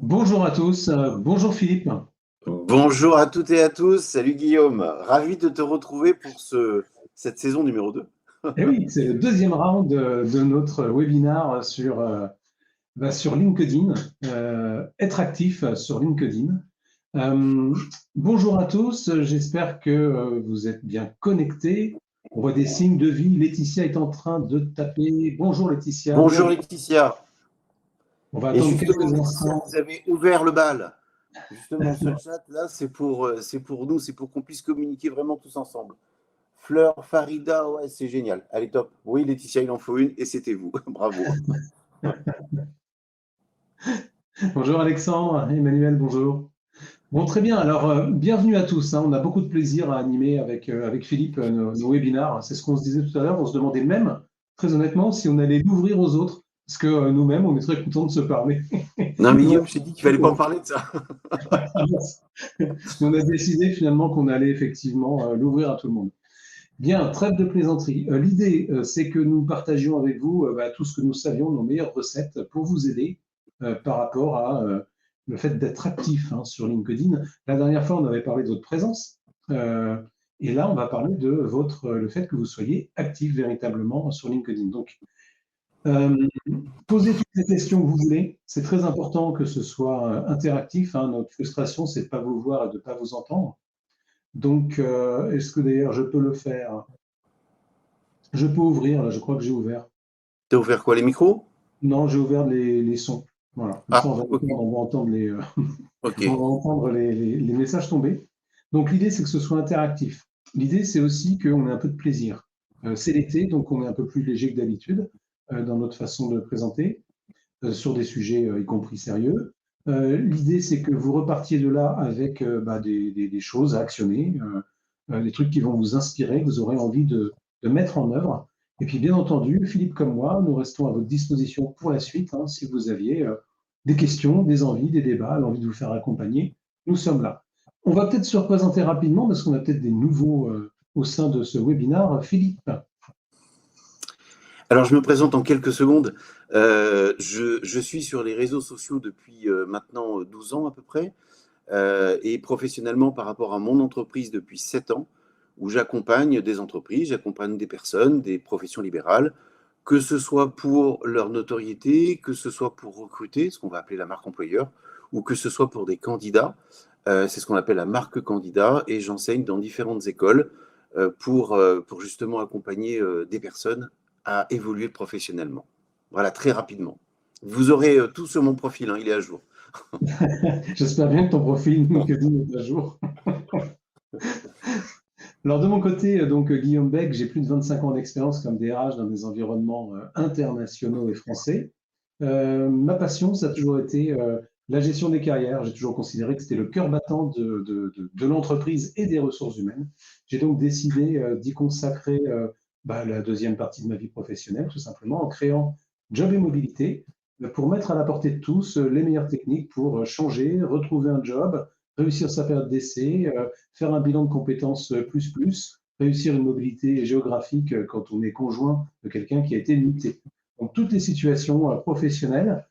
Bonjour à tous, bonjour Philippe. Bonjour à toutes et à tous, salut Guillaume, ravi de te retrouver pour cette saison numéro 2. Et oui, c'est le deuxième round de notre webinar sur LinkedIn, être actif sur LinkedIn. Euh, Bonjour à tous, j'espère que vous êtes bien connectés. On voit des signes de vie. Laetitia est en train de taper. Bonjour Laetitia, Bonjour bienvenue. Laetitia, On va et attendre justement quelques Laetitia, instants. vous avez ouvert le bal. Justement ce chat là, c'est pour nous, c'est pour qu'on puisse communiquer vraiment tous ensemble. Fleur, Farida, ouais c'est génial, allez top. Oui Laetitia, il en faut une et c'était vous, bravo. Bonjour Alexandre, Emmanuel, bonjour. Bon, très bien. Alors, bienvenue à tous, hein. On a beaucoup de plaisir à animer avec Philippe nos webinars. C'est ce qu'on se disait tout à l'heure. On se demandait même, très honnêtement, si on allait l'ouvrir aux autres, parce que nous-mêmes, on est très contents de se parler. Non mais Mais Guillaume, je t'ai dit qu'il fallait pas en parler de ça. on a décidé finalement qu'on allait effectivement l'ouvrir à tout le monde. Bien, trêve de plaisanterie. L'idée, c'est que nous partagions avec vous tout ce que nous savions, nos meilleures recettes pour vous aider par rapport à le fait d'être actif, hein, sur LinkedIn. La dernière fois, on avait parlé de votre présence. euh, et là, on va parler de le fait que vous soyez actif véritablement sur LinkedIn. Donc, euh, posez toutes les questions que vous voulez. C'est très important que ce soit interactif, hein. Notre frustration, c'est de ne pas vous voir et de ne pas vous entendre. Donc, est-ce que d'ailleurs je peux le faire? Je peux ouvrir, là, je crois que j'ai ouvert. T'as ouvert quoi, les micros? Non, j'ai ouvert les sons. Voilà, comme ça Ah, ok, on va entendre ok. on va entendre les messages tomber. Donc l'idée, c'est que ce soit interactif. L'idée, c'est aussi qu'on ait un peu de plaisir. C'est l'été, donc on est un peu plus léger que d'habitude dans notre façon de présenter, sur des sujets y compris sérieux. L'idée, c'est que vous repartiez de là avec des choses à actionner, des trucs qui vont vous inspirer, que vous aurez envie de mettre en œuvre. Et puis, bien entendu, Philippe comme moi, nous restons à votre disposition pour la suite, hein, si vous aviez des questions, des envies, des débats, l'envie de vous faire accompagner. Nous sommes là. On va peut-être se représenter rapidement parce qu'on a peut-être des nouveaux au sein de ce webinaire. Philippe. Alors, je me présente en quelques secondes. Je suis sur les réseaux sociaux depuis maintenant 12 ans à peu près, et professionnellement par rapport à mon entreprise depuis 7 ans, où j'accompagne des entreprises, j'accompagne des personnes, des professions libérales, que ce soit pour leur notoriété, que ce soit pour recruter, ce qu'on va appeler la marque employeur, ou que ce soit pour des candidats. C'est ce qu'on appelle la marque candidat, et j'enseigne dans différentes écoles pour justement accompagner des personnes à évoluer professionnellement. Voilà, très rapidement. Vous aurez tout sur mon profil, hein, il est à jour. J'espère bien que ton profil LinkedIn est à jour. Alors de mon côté, Guillaume Beck, j'ai plus de 25 ans d'expérience comme DRH dans des environnements internationaux et français. Ma passion, ça a toujours été la gestion des carrières. J'ai toujours considéré que c'était le cœur battant de l'entreprise et des ressources humaines. J'ai donc décidé d'y consacrer la deuxième partie de ma vie professionnelle, tout simplement en créant Job et Mobilité pour mettre à la portée de tous les meilleures techniques pour changer, retrouver un job, réussir sa période d'essai, faire un bilan de compétences réussir une mobilité géographique quand on est conjoint de quelqu'un qui a été muté. Donc, toutes les situations professionnelles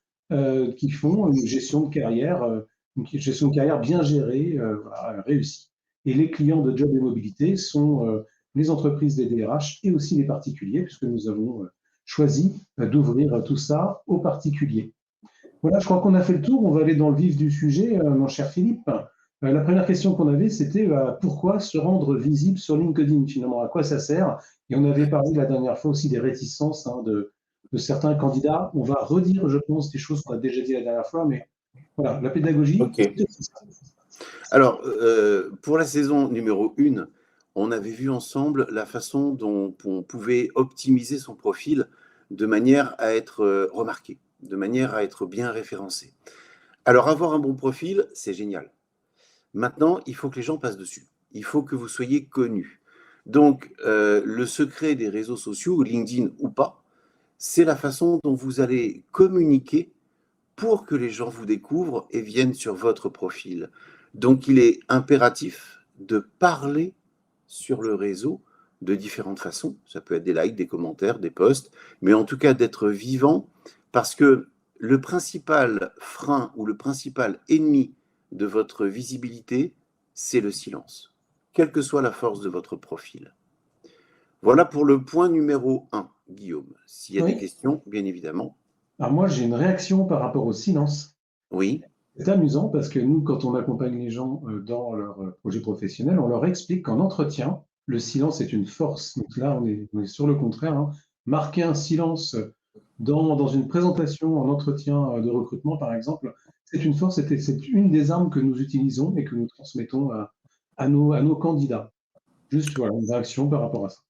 qui font une gestion de carrière bien gérée, voilà, réussie. Et les clients de Job et Mobilité sont les entreprises des DRH et aussi les particuliers, puisque nous avons choisi d'ouvrir tout ça aux particuliers. Voilà, je crois qu'on a fait le tour. On va aller dans le vif du sujet, mon cher Philippe. La première question qu'on avait, c'était pourquoi se rendre visible sur LinkedIn finalement? À quoi ça sert? Et on avait parlé la dernière fois aussi des réticences, hein, de certains candidats. On va redire, je pense, des choses qu'on a déjà dit la dernière fois, mais voilà, la pédagogie, Ok. c'est aussi ça. Alors, pour la saison numéro 1, on avait vu ensemble la façon dont on pouvait optimiser son profil de manière à être remarqué, de manière à être bien référencé. Alors, avoir un bon profil, c'est génial. Maintenant, il faut que les gens passent dessus. Il faut que vous soyez connu. Donc, le secret des réseaux sociaux, LinkedIn ou pas, c'est la façon dont vous allez communiquer pour que les gens vous découvrent et viennent sur votre profil. Donc, il est impératif de parler sur le réseau de différentes façons. Ça peut être des likes, des commentaires, des posts, mais en tout cas d'être vivant parce que le principal frein ou le principal ennemi de votre visibilité, c'est le silence, quelle que soit la force de votre profil. Voilà pour le point numéro 1, Guillaume. S'il y a des Oui. questions, bien évidemment. Alors moi, j'ai une réaction par rapport au silence. Oui, C'est amusant parce que nous, quand on accompagne les gens dans leur projet professionnel, on leur explique qu'en entretien, le silence est une force. Donc là, on est sur le contraire, hein. Marquer un silence dans une présentation en entretien de recrutement, par exemple, c'est une force, c'est une des armes que nous utilisons et que nous transmettons à nos candidats. Juste voilà, une réaction par rapport à ça.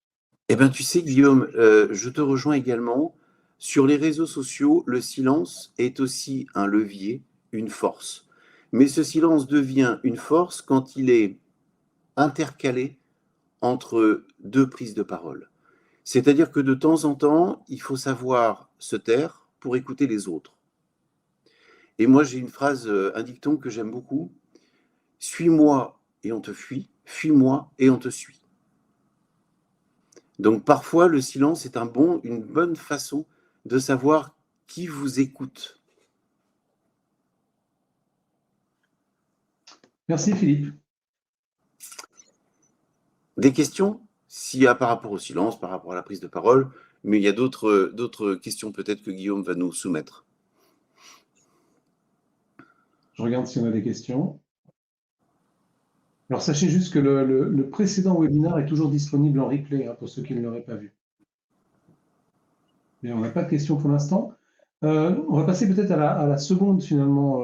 eh bien, tu sais, Guillaume, je te rejoins également. Sur les réseaux sociaux, le silence est aussi un levier, une force. Mais ce silence devient une force quand il est intercalé entre deux prises de parole. C'est-à-dire que de temps en temps, il faut savoir se taire pour écouter les autres. Et moi, j'ai une phrase, un dicton que j'aime beaucoup. Suis-moi et on te fuit, fuis-moi et on te suit. Donc parfois, le silence est une bonne façon de savoir qui vous écoute. Merci Philippe. Des questions? S'il y a par rapport au silence, par rapport à la prise de parole, mais il y a d'autres questions peut-être que Guillaume va nous soumettre. Je regarde si on a des questions. Alors sachez juste que le précédent webinaire est toujours disponible en replay hein, pour ceux qui ne l'auraient pas vu. Mais on n'a pas de questions pour l'instant. On va passer peut-être à la seconde finalement.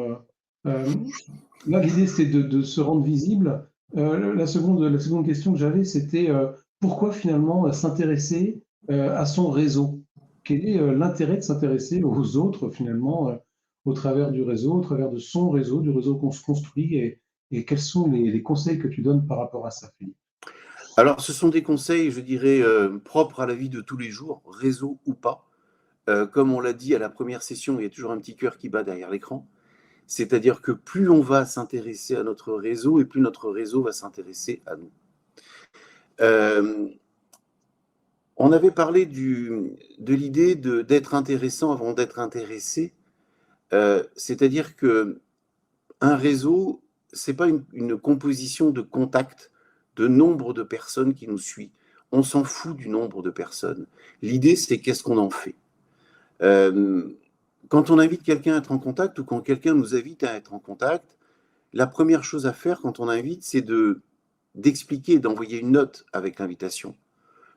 Là, l'idée c'était de se rendre visible. La seconde question que j'avais, c'était pourquoi finalement s'intéresser à son réseau? Quel est l'intérêt de s'intéresser aux autres finalement au travers du réseau, au travers de son réseau, du réseau qu'on se construit et quels sont les conseils que tu donnes par rapport à ça, Philippe? Alors, ce sont des conseils, je dirais, propres à la vie de tous les jours, réseau ou pas. Comme on l'a dit à la première session, il y a toujours un petit cœur qui bat derrière l'écran. C'est-à-dire que plus on va s'intéresser à notre réseau et plus notre réseau va s'intéresser à nous. On avait parlé de l'idée d'être intéressant avant d'être intéressé. C'est-à-dire que un réseau, ce n'est pas une composition de contacts, de nombre de personnes qui nous suivent. On s'en fout du nombre de personnes. L'idée, c'est qu'est-ce qu'on en fait. Quand on invite quelqu'un à être en contact ou quand quelqu'un nous invite à être en contact, la première chose à faire quand on invite, c'est d'expliquer, d'envoyer une note avec l'invitation.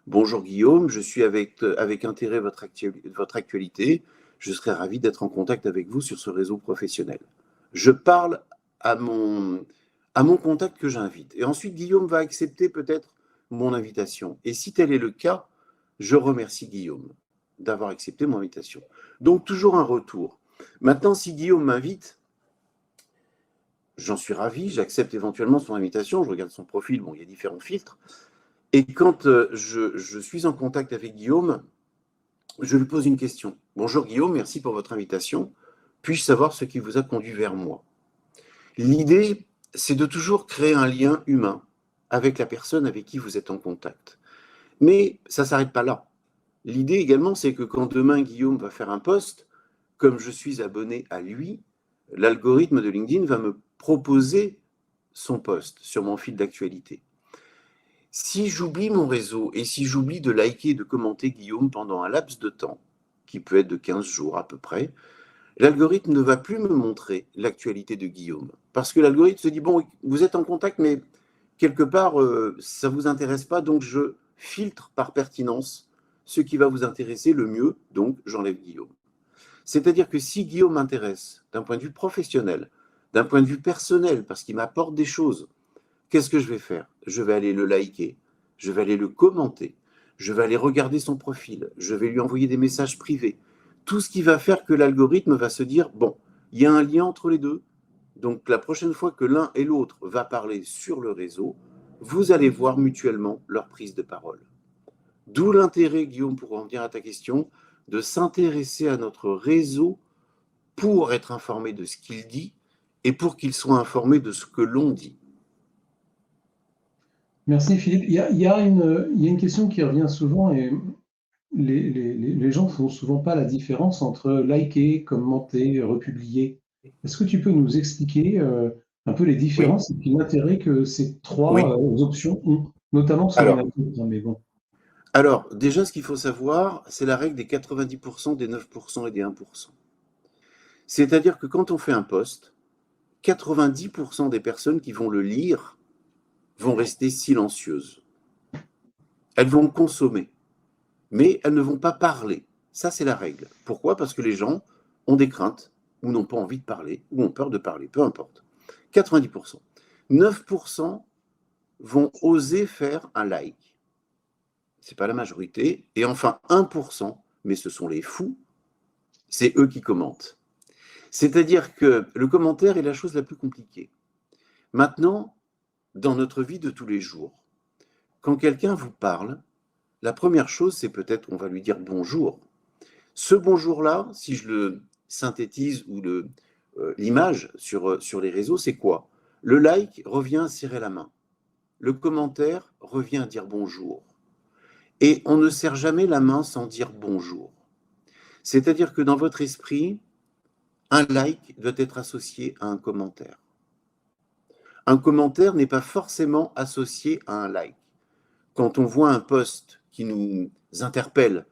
Bonjour Guillaume, je suis avec intérêt votre actualité. Je serais ravi d'être en contact avec vous sur ce réseau professionnel. Je parle à mon contact que j'invite. Et ensuite, Guillaume va accepter peut-être mon invitation. Et si tel est le cas, je remercie Guillaume d'avoir accepté mon invitation. Donc, toujours un retour. Maintenant, si Guillaume m'invite, j'en suis ravi, j'accepte éventuellement son invitation, je regarde son profil, bon, il y a différents filtres. Et quand je suis en contact avec Guillaume, je lui pose une question. Bonjour Guillaume, merci pour votre invitation. Puis-je savoir ce qui vous a conduit vers moi? L'idée, c'est de toujours créer un lien humain avec la personne avec qui vous êtes en contact. Mais ça ne s'arrête pas là. L'idée également, c'est que quand demain Guillaume va faire un post, comme je suis abonné à lui, l'algorithme de LinkedIn va me proposer son post sur mon fil d'actualité. Si j'oublie mon réseau et si j'oublie de liker et de commenter Guillaume pendant un laps de temps, qui peut être de 15 jours à peu près, l'algorithme ne va plus me montrer l'actualité de Guillaume. Parce que l'algorithme se dit, bon, vous êtes en contact, mais quelque part, ça ne vous intéresse pas, donc je filtre par pertinence ce qui va vous intéresser le mieux, donc j'enlève Guillaume. C'est-à-dire que si Guillaume m'intéresse d'un point de vue professionnel, d'un point de vue personnel, parce qu'il m'apporte des choses, qu'est-ce que je vais faire? Je vais aller le liker, je vais aller le commenter, je vais aller regarder son profil, je vais lui envoyer des messages privés. Tout ce qui va faire que l'algorithme va se dire, bon, il y a un lien entre les deux, donc la prochaine fois que l'un et l'autre va parler sur le réseau, vous allez voir mutuellement leur prise de parole. D'où l'intérêt, Guillaume, pour en venir à ta question, de s'intéresser à notre réseau pour être informé de ce qu'il dit et pour qu'il soit informé de ce que l'on dit. Merci Philippe. Il y a une question qui revient souvent et les gens ne font souvent pas la différence entre liker, commenter, republier. Est-ce que tu peux nous expliquer un peu les Oui, différences et puis l'intérêt que ces trois oui. options ont, notamment parce qu'il y en a Alors, d'autres, hein, mais bon. alors, déjà, ce qu'il faut savoir, c'est la règle des 90%, des 9% et des 1%. C'est-à-dire que quand on fait un post, 90% des personnes qui vont le lire vont rester silencieuses. Elles vont consommer, mais elles ne vont pas parler. Ça, c'est la règle. Pourquoi? Parce que les gens ont des craintes, ou n'ont pas envie de parler, ou ont peur de parler, peu importe. 90%. 9% vont oser faire un like. Ce n'est pas la majorité. Et enfin, 1%, mais ce sont les fous, c'est eux qui commentent. C'est-à-dire que le commentaire est la chose la plus compliquée. Maintenant, dans notre vie de tous les jours, quand quelqu'un vous parle, la première chose, c'est peut-être on va lui dire bonjour. Ce bonjour-là, si je le synthétise ou l'image sur les réseaux, c'est quoi? Le like revient à serrer la main. Le commentaire revient à dire bonjour. Et on ne serre jamais la main sans dire bonjour. C'est-à-dire que dans votre esprit, un like doit être associé à un commentaire. Un commentaire n'est pas forcément associé à un like. Quand on voit un post qui nous interpelle,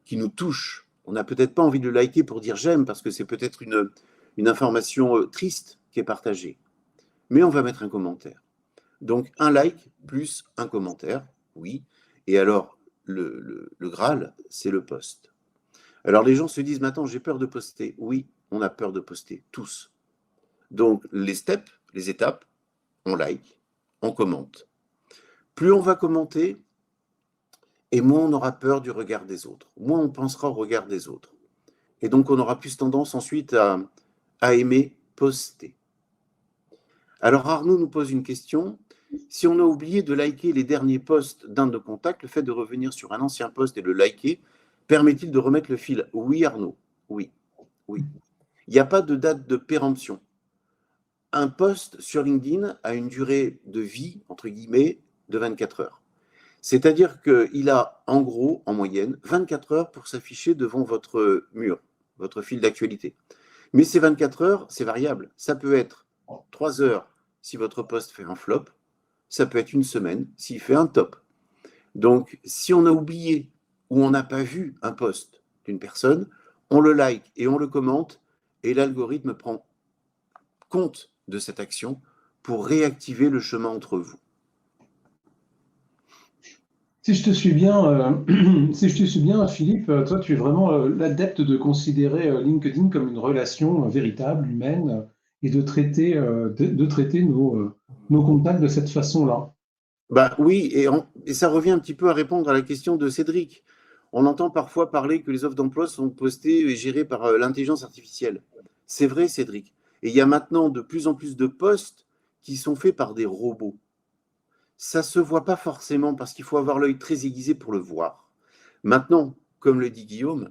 qui nous touche, on n'a peut-être pas envie de le liker pour dire j'aime, parce que c'est peut-être une information triste qui est partagée. Mais on va mettre un commentaire. Donc un like plus un commentaire, oui. Et alors, le Graal, c'est le post. Alors les gens se disent, maintenant j'ai peur de poster. Oui, on a peur de poster, tous. Donc les steps, les étapes, on like, on commente. Plus on va commenter, et moins on aura peur du regard des autres. Moins on pensera au regard des autres. Et donc on aura plus tendance ensuite à aimer poster. Alors Arnaud nous pose une question. Si on a oublié de liker les derniers posts d'un de nos contacts, le fait de revenir sur un ancien post et le liker, permet-il de remettre le fil? Oui Arnaud, oui, oui. Il n'y a pas de date de péremption. Un post sur LinkedIn a une durée de vie, entre guillemets, de 24 heures. C'est-à-dire qu'il a, en gros, en moyenne, 24 heures pour s'afficher devant votre mur, votre fil d'actualité. Mais ces 24 heures, c'est variable. Ça peut être 3 heures si votre post fait un flop, ça peut être une semaine s'il fait un top. Donc, si on a oublié ou on n'a pas vu un post d'une personne, on le like et on le commente, et l'algorithme prend compte de cette action pour réactiver le chemin entre vous. Si je te suis bien, si je te suis bien, Philippe, toi, tu es vraiment l'adepte de considérer LinkedIn comme une relation véritable, humaine, et de traiter nos contacts de cette façon-là. Bah oui, et ça revient un petit peu à répondre à la question de Cédric. On entend parfois parler que les offres d'emploi sont postées et gérées par l'intelligence artificielle. C'est vrai, Cédric. Et il y a maintenant de plus en plus de postes qui sont faits par des robots. Ça ne se voit pas forcément parce qu'il faut avoir l'œil très aiguisé pour le voir. Maintenant, comme le dit Guillaume,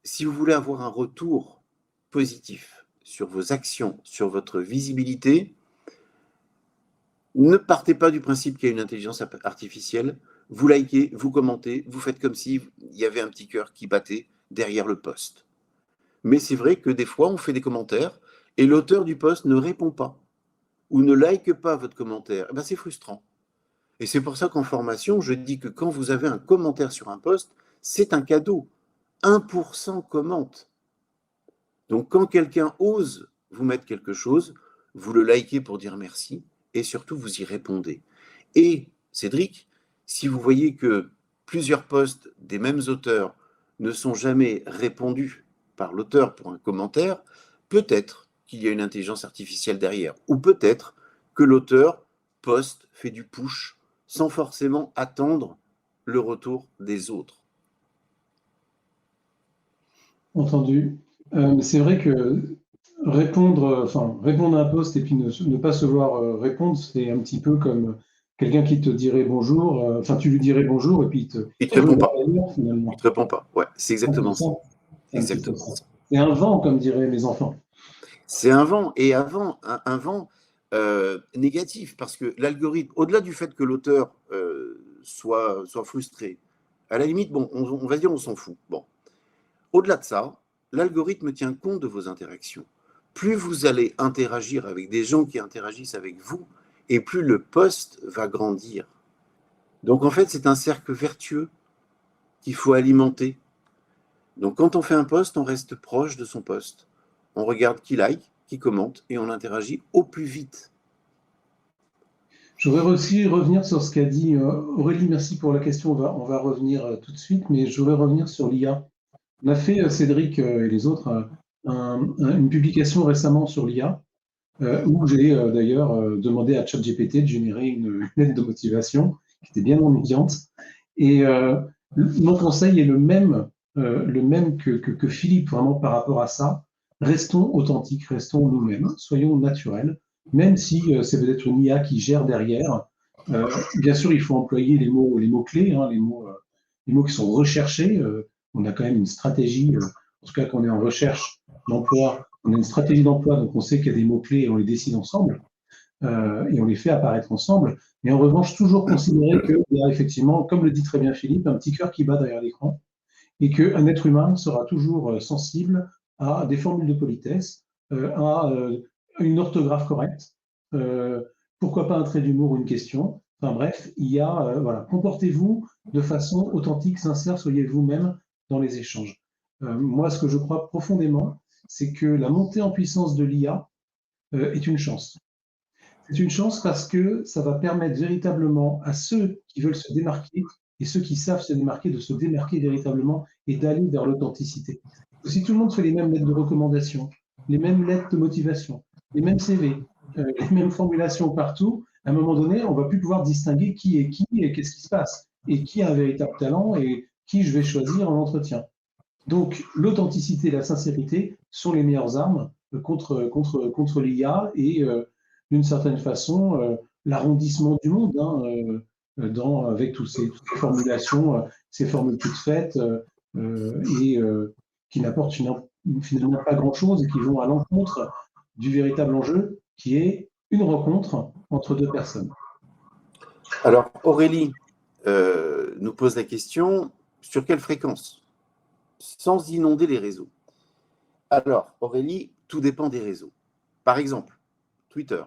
si vous voulez avoir un retour positif sur vos actions, sur votre visibilité, ne partez pas du principe qu'il y a une intelligence artificielle. Vous likez, vous commentez, vous faites comme s'il y avait un petit cœur qui battait derrière le post. Mais c'est vrai que des fois, on fait des commentaires et l'auteur du post ne répond pas ou ne like pas votre commentaire. Eh ben, c'est frustrant. Et c'est pour ça qu'en formation, je dis que quand vous avez un commentaire sur un post, c'est un cadeau. 1% commente. Donc quand quelqu'un ose vous mettre quelque chose, vous le likez pour dire merci et surtout vous y répondez. Et Cédric, si vous voyez que plusieurs posts des mêmes auteurs ne sont jamais répondus par l'auteur pour un commentaire, peut-être qu'il y a une intelligence artificielle derrière, ou peut-être que l'auteur poste, fait du push, sans forcément attendre le retour des autres. Entendu. C'est vrai que répondre à un poste et puis ne pas se voir répondre, c'est un petit peu comme quelqu'un qui te dirait bonjour, enfin tu lui dirais bonjour et puis Il ne te il répond regarde pas. ailleurs Il ne finalement. te répond pas. Ouais, c'est C'est un peu exactement ça. ça. C'est un petit peu Exactement ça. ça. C'est un vent, comme diraient mes enfants. C'est un vent, et un vent négatif, parce que l'algorithme, au-delà du fait que l'auteur soit frustré, À la limite, bon, on va dire on s'en fout. Bon. Au-delà de ça, l'algorithme tient compte de vos interactions. Plus vous allez interagir avec des gens qui interagissent avec vous, et plus le post va grandir. Donc en fait, c'est un cercle vertueux qu'il faut alimenter. Donc quand on fait un post, on reste proche de son post. On regarde qui like, qui commente, et on interagit au plus vite. Je voudrais aussi revenir sur ce qu'a dit Aurélie. Merci pour la question. On va revenir tout de suite, mais je voudrais revenir sur l'IA. On a fait, Cédric et les autres, une publication récemment sur l'IA, où j'ai d'ailleurs demandé à ChatGPT de générer une lettre de motivation qui était bien ennuyante. Et mon conseil est le même que Philippe, vraiment par rapport à ça. Restons authentiques, restons nous-mêmes, soyons naturels, même si c'est peut-être une IA qui gère derrière. Bien sûr, il faut employer les mots-clés, hein, les mots qui sont recherchés. On a quand même une stratégie, en tout cas quand on est en recherche d'emploi, on a une stratégie d'emploi, donc on sait qu'il y a des mots-clés et on les décide ensemble, et on les fait apparaître ensemble. Mais en revanche, toujours considérer qu'il y a effectivement, comme le dit très bien Philippe, un petit cœur qui bat derrière l'écran, et qu'un être humain sera toujours sensible à des formules de politesse, à une orthographe correcte, pourquoi pas un trait d'humour ou une question. Enfin bref, il y a, voilà, comportez-vous de façon authentique, sincère, soyez vous-même dans les échanges. Moi, ce que je crois profondément, c'est que la montée en puissance de l'IA est une chance. C'est une chance parce que ça va permettre véritablement à ceux qui veulent se démarquer et ceux qui savent se démarquer de se démarquer véritablement et d'aller vers l'authenticité. Si tout le monde fait les mêmes lettres de recommandation, les mêmes lettres de motivation, les mêmes CV, les mêmes formulations partout, à un moment donné, on ne va plus pouvoir distinguer qui est qui et qu'est-ce qui se passe, et qui a un véritable talent et qui je vais choisir en entretien. Donc, l'authenticité et la sincérité sont les meilleures armes contre l'IA et, d'une certaine façon, l'arrondissement du monde, hein, avec toutes ces formulations, ces formules toutes faites et qui n'apportent finalement pas grand-chose et qui vont à l'encontre du véritable enjeu qui est une rencontre entre deux personnes. Alors, Aurélie nous pose la question, sur quelle fréquence? Sans inonder les réseaux. Alors, Aurélie, tout dépend des réseaux. Par exemple, Twitter,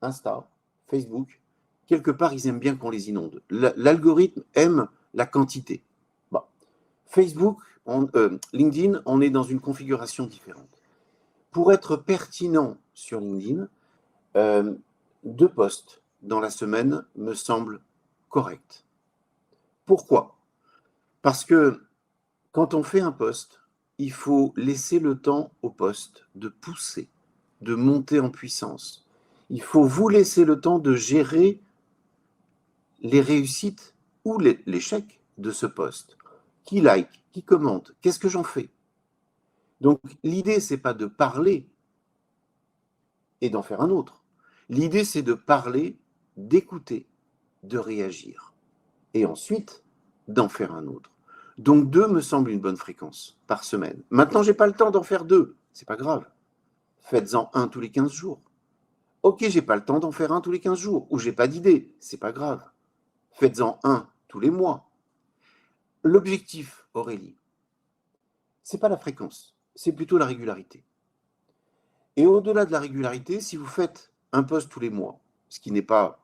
Insta, Facebook, quelque part, ils aiment bien qu'on les inonde. L'algorithme aime la quantité. Bon. Facebook, LinkedIn, on est dans une configuration différente. Pour être pertinent sur LinkedIn, 2 posts dans la semaine me semblent corrects. Pourquoi? Parce que quand on fait un post, il faut laisser le temps au post de pousser, de monter en puissance. Il faut vous laisser le temps de gérer les réussites ou l'échec de ce post. Qui like, qui commente, qu'est-ce que j'en fais? Donc l'idée, c'est pas de parler et d'en faire un autre. L'idée, c'est de parler, d'écouter, de réagir. Et ensuite, d'en faire un autre. Donc 2 me semble une bonne fréquence par semaine. Maintenant, je n'ai pas le temps d'en faire 2. C'est pas grave. Faites-en un tous les 15 jours. Ok, j'ai pas le temps d'en faire un tous les 15 jours. Ou j'ai pas d'idée. C'est pas grave. Faites-en un tous les mois. L'objectif, Aurélie, c'est pas la fréquence. C'est plutôt la régularité. Et au-delà de la régularité, si vous faites un post tous les mois, ce qui n'est pas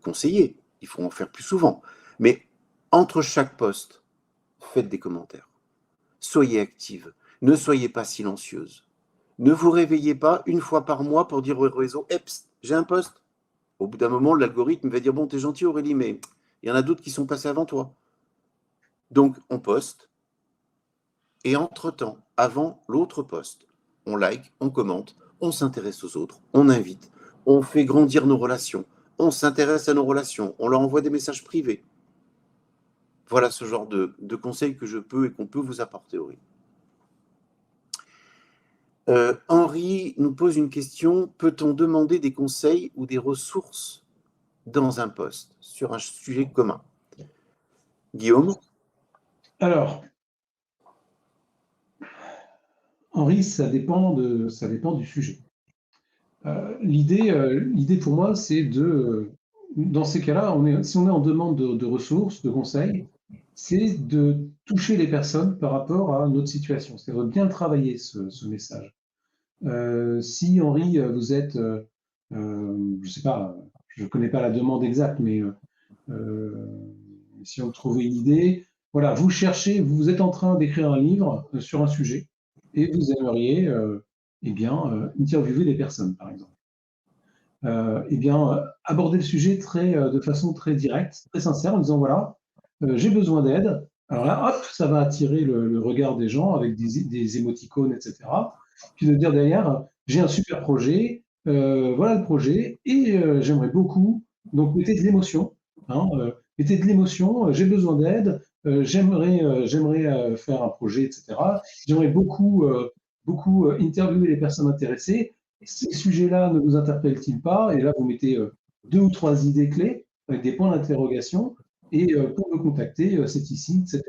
conseillé, il faut en faire plus souvent. Mais entre chaque post, faites des commentaires. Soyez active. Ne soyez pas silencieuse. Ne vous réveillez pas une fois par mois pour dire au réseau, Eps, j'ai un post. Au bout d'un moment, l'algorithme va dire, bon, t'es gentil Aurélie, mais il y en a d'autres qui sont passés avant toi. Donc, on poste. Et entre-temps, avant l'autre post, on like, on commente, on s'intéresse aux autres, on invite, on fait grandir nos relations, on s'intéresse à nos relations, on leur envoie des messages privés. Voilà ce genre de conseils que je peux et qu'on peut vous apporter, Aurélie. Henri nous pose une question. Peut-on demander des conseils ou des ressources dans un poste sur un sujet commun? Guillaume? Alors, Henri, ça dépend du sujet. L'idée pour moi, c'est dans ces cas-là, si on est en demande de ressources, de conseils, c'est de toucher les personnes par rapport à notre situation. C'est de bien travailler ce message. Si Henri, vous êtes, je ne sais pas, je ne connais pas la demande exacte, mais si on trouve une idée, voilà, vous cherchez, vous êtes en train d'écrire un livre sur un sujet et vous aimeriez, eh bien, interviewer des personnes, par exemple. Eh bien, aborder le sujet de façon très directe, très sincère, en disant voilà, j'ai besoin d'aide. Alors là, hop, ça va attirer le regard des gens avec des émoticônes, etc. Puis de dire derrière, j'ai un super projet, voilà le projet, et j'aimerais beaucoup. Donc, mettez de l'émotion. Hein, mettez de l'émotion, j'ai besoin d'aide, j'aimerais faire un projet, etc. J'aimerais beaucoup interviewer les personnes intéressées. Ces sujets-là ne vous interpellent-ils pas? Et là, vous mettez 2 ou 3 idées clés avec des points d'interrogation. Et pour me contacter, c'est ici, etc.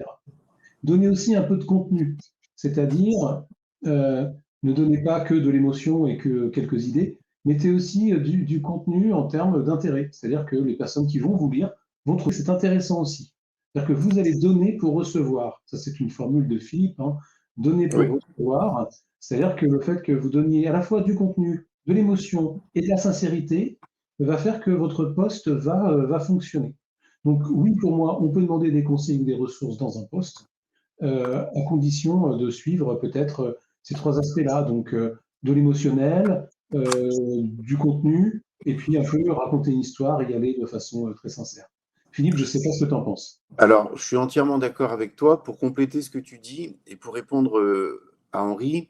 Donnez aussi un peu de contenu, c'est-à-dire ne donnez pas que de l'émotion et que quelques idées, mettez aussi du contenu en termes d'intérêt, c'est-à-dire que les personnes qui vont vous lire vont trouver c'est intéressant aussi. C'est-à-dire que vous allez donner pour recevoir. Ça, c'est une formule de Philippe, hein. Donner pour Oui. recevoir, c'est-à-dire que le fait que vous donniez à la fois du contenu, de l'émotion et de la sincérité va faire que votre poste va fonctionner. Donc oui, pour moi, on peut demander des conseils ou des ressources dans un poste, à condition de suivre peut-être ces 3 aspects-là, donc de l'émotionnel, du contenu, et puis un peu raconter une histoire et y aller de façon très sincère. Philippe, je ne sais pas ce que tu en penses. Alors, je suis entièrement d'accord avec toi. Pour compléter ce que tu dis et pour répondre à Henri,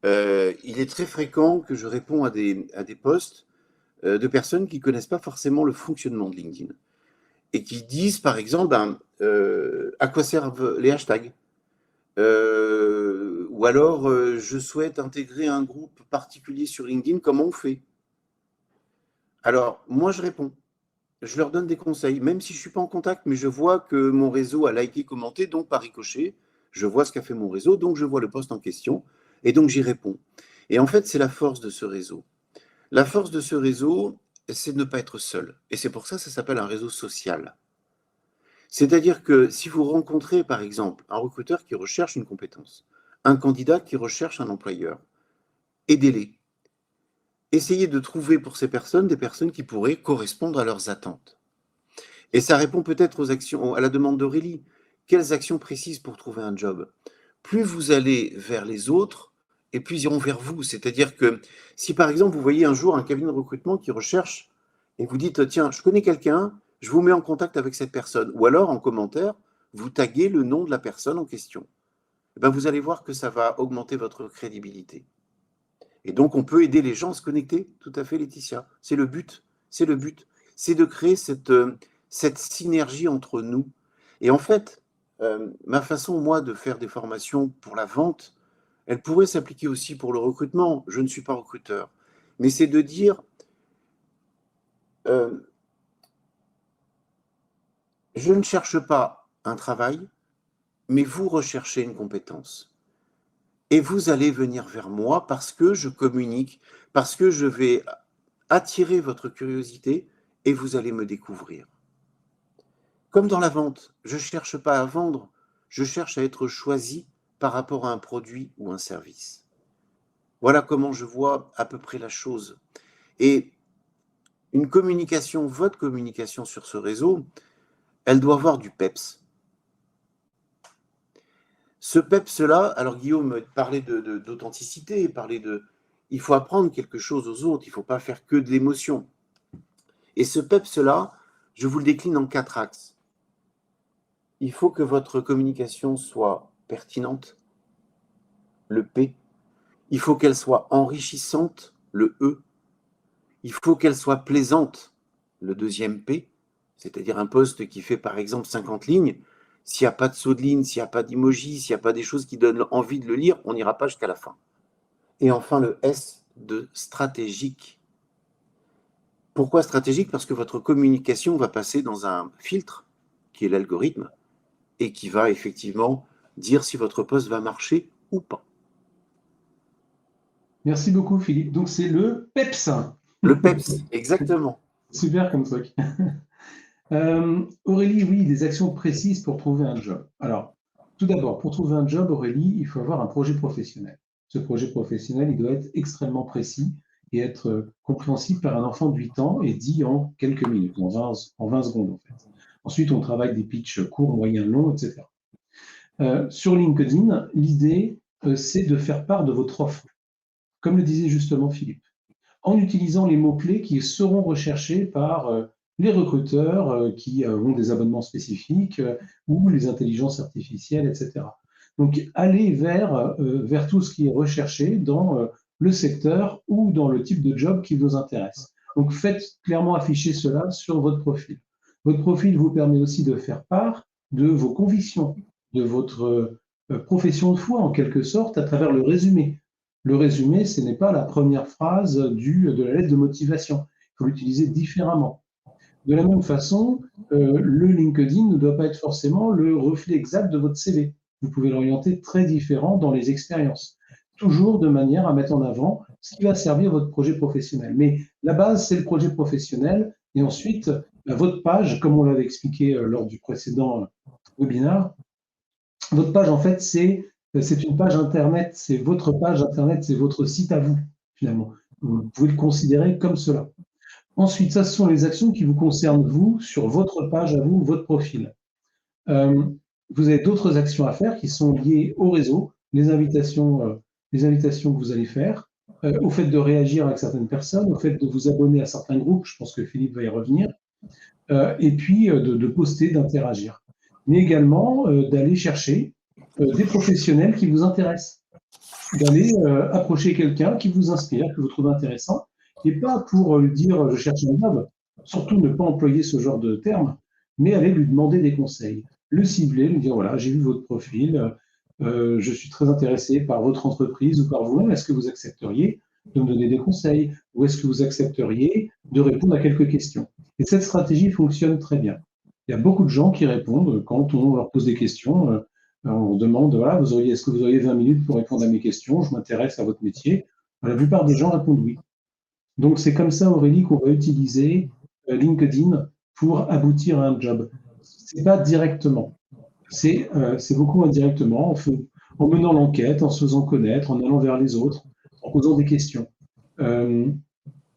il est très fréquent que je réponds à des posts de personnes qui ne connaissent pas forcément le fonctionnement de LinkedIn et qui disent, par exemple, à quoi servent les hashtags. Ou alors, je souhaite intégrer un groupe particulier sur LinkedIn, comment on fait? Alors, moi, je réponds. Je leur donne des conseils, même si je ne suis pas en contact, mais je vois que mon réseau a liké, commenté, donc par ricochet, je vois ce qu'a fait mon réseau, donc je vois le post en question, et donc j'y réponds. Et en fait, c'est la force de ce réseau. La force de ce réseau, c'est de ne pas être seul. Et c'est pour ça que ça s'appelle un réseau social. C'est-à-dire que si vous rencontrez, par exemple, un recruteur qui recherche une compétence, un candidat qui recherche un employeur, aidez-les. Essayez de trouver pour ces personnes des personnes qui pourraient correspondre à leurs attentes. Et ça répond peut-être aux actions, à la demande d'Aurélie. Quelles actions précises pour trouver un job? Plus vous allez vers les autres, et plus ils iront vers vous. C'est-à-dire que si par exemple vous voyez un jour un cabinet de recrutement qui recherche, et vous dites, tiens, je connais quelqu'un, je vous mets en contact avec cette personne. Ou alors en commentaire, vous taguez le nom de la personne en question. Et ben, vous allez voir que ça va augmenter votre crédibilité. Et donc on peut aider les gens à se connecter, tout à fait Laetitia. C'est le but, c'est le but. C'est de créer cette synergie entre nous. Et en fait, ma façon, moi, de faire des formations pour la vente, elle pourrait s'appliquer aussi pour le recrutement. Je ne suis pas recruteur. Mais c'est de dire, je ne cherche pas un travail, mais vous recherchez une compétence. Et vous allez venir vers moi parce que je communique, parce que je vais attirer votre curiosité et vous allez me découvrir. Comme dans la vente, je ne cherche pas à vendre, je cherche à être choisi par rapport à un produit ou un service. Voilà comment je vois à peu près la chose. Et une communication, votre communication sur ce réseau, elle doit avoir du peps. Ce peps-là, alors Guillaume parlait d'authenticité, parlait de... Il faut apprendre quelque chose aux autres, il ne faut pas faire que de l'émotion. Et ce peps-là, je vous le décline en 4 axes. Il faut que votre communication soit pertinente, le P. Il faut qu'elle soit enrichissante, le E. Il faut qu'elle soit plaisante, le deuxième P. C'est-à-dire un post qui fait par exemple 50 lignes. S'il n'y a pas de saut de ligne, s'il n'y a pas d'emoji, s'il n'y a pas des choses qui donnent envie de le lire, on n'ira pas jusqu'à la fin. Et enfin le S de stratégique. Pourquoi stratégique? Parce que votre communication va passer dans un filtre, qui est l'algorithme, et qui va effectivement dire si votre poste va marcher ou pas. Merci beaucoup, Philippe. Donc, c'est le PEPS. Le PEPS, exactement. Super comme truc. Aurélie, oui, des actions précises pour trouver un job. Alors, tout d'abord, pour trouver un job, Aurélie, il faut avoir un projet professionnel. Ce projet professionnel, il doit être extrêmement précis et être compréhensible par un enfant de 8 ans et dit en quelques minutes, en 20 secondes en fait. Ensuite, on travaille des pitchs courts, moyens, longs, etc. Sur LinkedIn, l'idée, c'est de faire part de votre offre, comme le disait justement Philippe, en utilisant les mots-clés qui seront recherchés par les recruteurs qui ont des abonnements spécifiques ou les intelligences artificielles, etc. Donc, allez vers tout ce qui est recherché dans le secteur ou dans le type de job qui vous intéresse. Donc, faites clairement afficher cela sur votre profil. Votre profil vous permet aussi de faire part de vos convictions, de votre profession de foi, en quelque sorte, à travers le résumé. Le résumé, ce n'est pas la première phrase de la lettre de motivation. Il faut l'utiliser différemment. De la même façon, le LinkedIn ne doit pas être forcément le reflet exact de votre CV. Vous pouvez l'orienter très différent dans les expériences, toujours de manière à mettre en avant ce qui va servir votre projet professionnel. Mais la base, c'est le projet professionnel. Et ensuite, votre page, comme on l'avait expliqué lors du précédent webinaire, votre page, en fait, c'est une page Internet, c'est votre page Internet, c'est votre site à vous, finalement. Vous pouvez le considérer comme cela. Ensuite, ça, ce sont les actions qui vous concernent, vous, sur votre page à vous, votre profil. Vous avez d'autres actions à faire qui sont liées au réseau, les invitations que vous allez faire, au fait de réagir avec certaines personnes, au fait de vous abonner à certains groupes, je pense que Philippe va y revenir, et puis de poster, d'interagir. Mais également d'aller chercher des professionnels qui vous intéressent, d'aller approcher quelqu'un qui vous inspire, que vous trouvez intéressant, et pas pour lui dire je cherche un job, surtout ne pas employer ce genre de terme, mais aller lui demander des conseils, le cibler, lui dire voilà, j'ai vu votre profil, je suis très intéressé par votre entreprise ou par vous-même, est-ce que vous accepteriez de me donner des conseils ou est-ce que vous accepteriez de répondre à quelques questions? Et cette stratégie fonctionne très bien. Il y a beaucoup de gens qui répondent quand on leur pose des questions. On demande, voilà, est-ce que vous auriez 20 minutes pour répondre à mes questions? Je m'intéresse à votre métier. La plupart des gens répondent oui. Donc, c'est comme ça, Aurélie, qu'on va utiliser LinkedIn pour aboutir à un job. Ce n'est pas directement. C'est beaucoup indirectement, en menant l'enquête, en se faisant connaître, en allant vers les autres, en posant des questions.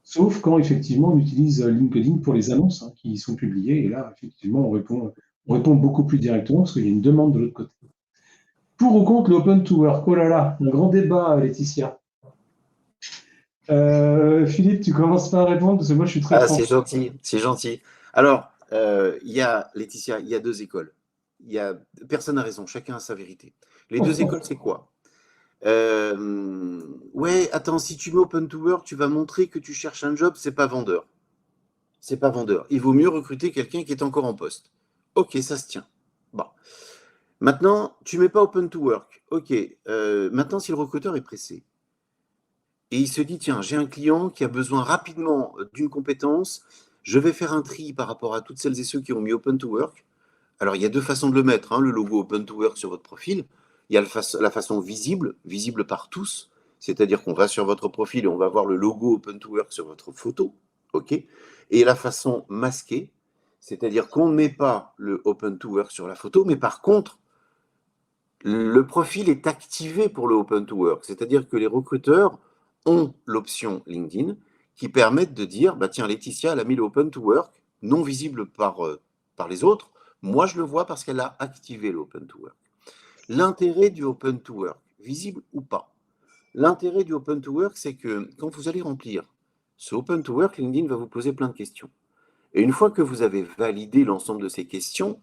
Sauf quand, effectivement, on utilise LinkedIn pour les annonces qui sont publiées. Et là, effectivement, on répond beaucoup plus directement parce qu'il y a une demande de l'autre côté. Pour ou contre le open to work? Oh là là, un grand débat, Laetitia. Philippe, tu commences pas à répondre parce que moi je suis très franc. C'est gentil, c'est gentil. Alors, Laetitia, il y a deux écoles. Personne n'a raison, chacun a sa vérité. Les deux écoles, c'est quoi? Ouais, attends, si tu mets open to work, tu vas montrer que tu cherches un job, c'est pas vendeur. C'est pas vendeur. Il vaut mieux recruter quelqu'un qui est encore en poste. Ok, ça se tient. Bon. Maintenant, tu mets pas open to work. Ok. Maintenant, si le recruteur est pressé et il se dit, tiens, j'ai un client qui a besoin rapidement d'une compétence, je vais faire un tri par rapport à toutes celles et ceux qui ont mis open to work. Alors, il y a deux façons de le mettre, le logo open to work sur votre profil. Il y a la façon visible par tous, c'est-à-dire qu'on va sur votre profil et on va voir le logo open to work sur votre photo. Ok. Et la façon masquée, c'est-à-dire qu'on ne met pas le open to work sur la photo, mais par contre, le profil est activé pour le open to work, c'est-à-dire que les recruteurs ont l'option LinkedIn qui permettent de dire, bah tiens, Laetitia, elle a mis le open to work, non visible par les autres, moi je le vois parce qu'elle a activé le open to work. L'intérêt du open to work, visible ou pas, l'intérêt du open to work, c'est que quand vous allez remplir ce open to work, LinkedIn va vous poser plein de questions. Et une fois que vous avez validé l'ensemble de ces questions,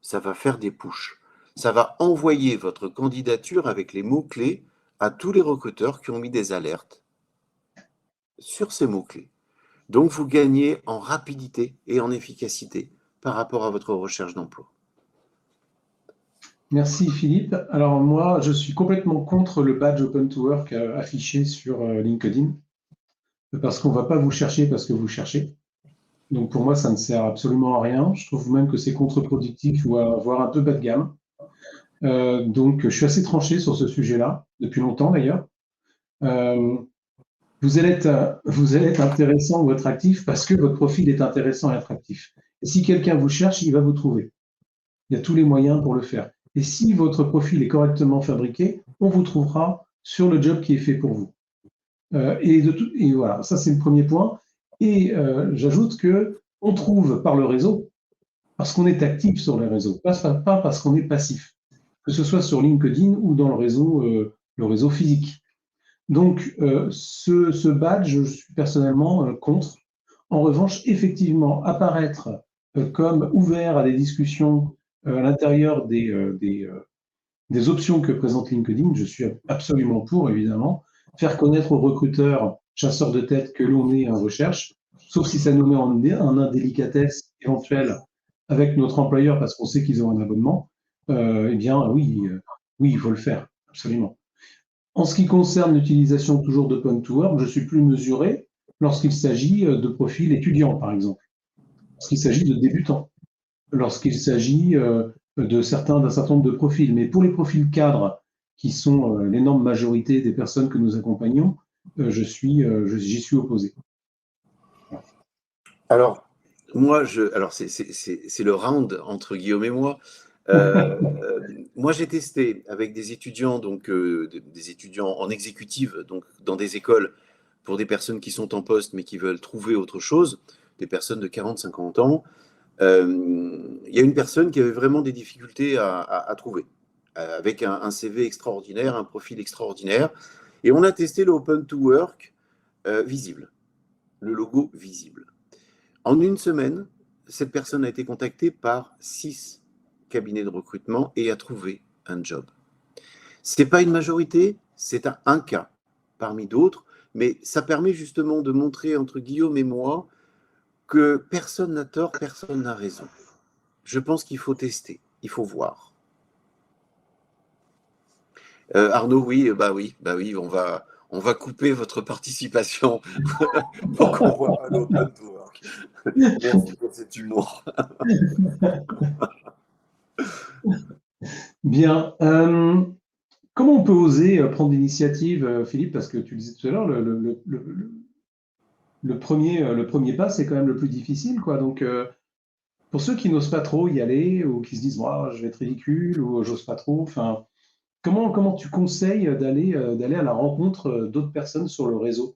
ça va faire des pushs. Ça va envoyer votre candidature avec les mots-clés à tous les recruteurs qui ont mis des alertes sur ces mots-clés. Donc, vous gagnez en rapidité et en efficacité par rapport à votre recherche d'emploi. Merci Philippe. Alors moi, je suis complètement contre le badge Open to Work affiché sur LinkedIn parce qu'on ne va pas vous chercher parce que vous cherchez. Donc pour moi, ça ne sert absolument à rien. Je trouve même que c'est contre-productif, voire un peu bas de gamme. Donc je suis assez tranché sur ce sujet-là, depuis longtemps d'ailleurs. Vous allez être intéressant ou attractif parce que votre profil est intéressant et attractif. Et si quelqu'un vous cherche, il va vous trouver. Il y a tous les moyens pour le faire. Et si votre profil est correctement fabriqué, on vous trouvera sur le job qui est fait pour vous. Et voilà, ça c'est le premier point. Et j'ajoute que on trouve par le réseau parce qu'on est actif sur les réseaux, pas parce qu'on est passif, que ce soit sur LinkedIn ou dans le réseau physique. Donc, ce badge, je suis personnellement contre. En revanche, effectivement, apparaître comme ouvert à des discussions à l'intérieur des options que présente LinkedIn, je suis absolument pour, évidemment. Faire connaître aux recruteurs, chasseurs de tête, que l'on est en recherche, sauf si ça nous met en indélicatesse éventuelle avec notre employeur parce qu'on sait qu'ils ont un abonnement, eh bien oui, oui, il faut le faire, absolument. En ce qui concerne l'utilisation toujours d'Open to Work, je suis plus mesuré lorsqu'il s'agit de profils étudiants, par exemple, lorsqu'il s'agit de débutants, lorsqu'il s'agit d'un certain nombre de profils. Mais pour les profils cadres, qui sont l'énorme majorité des personnes que nous accompagnons, j'y suis opposé. Alors, moi, c'est le round entre Guillaume et moi. Moi, j'ai testé avec des étudiants, donc des étudiants en exécutive, donc dans des écoles pour des personnes qui sont en poste mais qui veulent trouver autre chose, des personnes de 40-50 ans. Il y a une personne qui avait vraiment des difficultés à trouver, avec un CV extraordinaire, un profil extraordinaire. Et on a testé le Open to Work visible, le logo visible. En une semaine, cette personne a été contactée par 6 cabinets de recrutement et a trouvé un job. Ce n'est pas une majorité, c'est un cas parmi d'autres, mais ça permet justement de montrer entre Guillaume et moi que personne n'a tort, personne n'a raison. Je pense qu'il faut tester, il faut voir. Arnaud, oui, on va couper votre participation pour qu'on voit pas l'Open to Work. Merci pour cet humour. Bien. Comment on peut oser prendre l'initiative, Philippe, parce que tu disais tout à l'heure, le premier pas, c'est quand même le plus difficile, quoi. Donc, pour ceux qui n'osent pas trop y aller ou qui se disent, moi, je vais être ridicule ou j'ose pas trop, enfin, comment tu conseilles d'aller à la rencontre d'autres personnes sur le réseau?